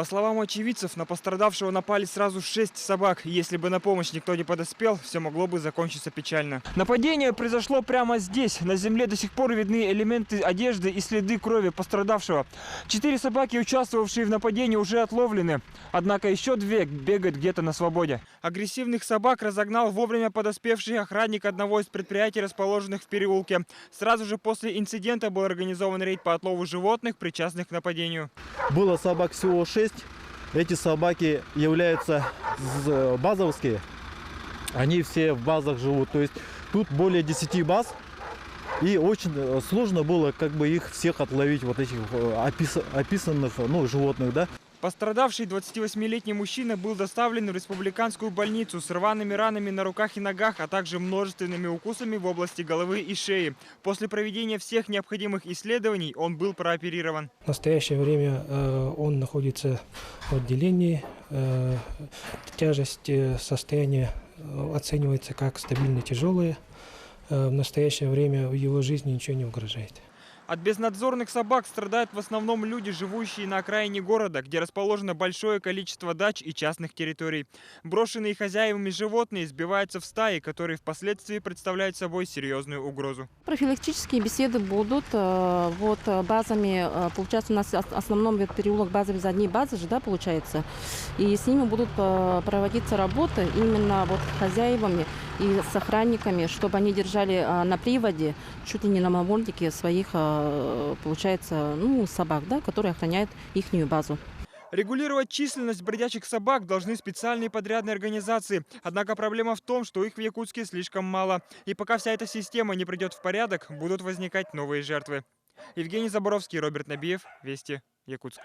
По словам очевидцев, на пострадавшего напали сразу 6 собак. Если бы на помощь никто не подоспел, все могло бы закончиться печально. Нападение произошло прямо здесь. На земле до сих пор видны элементы одежды и следы крови пострадавшего. 4 собаки, участвовавшие в нападении, уже отловлены. Однако еще 2 бегают где-то на свободе. Агрессивных собак разогнал вовремя подоспевший охранник одного из предприятий, расположенных в переулке. Сразу же после инцидента был организован рейд по отлову животных, причастных к нападению. Было собак всего 6. Эти собаки являются базовские. Они все в базах живут. То есть тут более 10 баз. И очень сложно было их всех отловить, вот этих описанных животных, да. Пострадавший 28-летний мужчина был доставлен в республиканскую больницу с рваными ранами на руках и ногах, а также множественными укусами в области головы и шеи. После проведения всех необходимых исследований он был прооперирован. В настоящее время он находится в отделении. Тяжесть состояния оценивается как стабильно тяжелая. В настоящее время в его жизни ничего не угрожает. От безнадзорных собак страдают в основном люди, живущие на окраине города, где расположено большое количество дач и частных территорий. Брошенные хозяевами животные сбиваются в стаи, которые впоследствии представляют собой серьезную угрозу. Профилактические беседы будут. Базами, получается, у нас в основном переулок базовый, задние базы же, да, получается. И с ними будут проводиться работы именно хозяевами и с охранниками, чтобы они держали на приводе, чуть ли не на мамольнике своих, получается, собак, да, которые охраняют ихнюю базу. Регулировать численность бродячих собак должны специальные подрядные организации. Однако проблема в том, что их в Якутске слишком мало. И пока вся эта система не придет в порядок, будут возникать новые жертвы. Евгений Заборовский, Роберт Набиев, Вести, Якутск.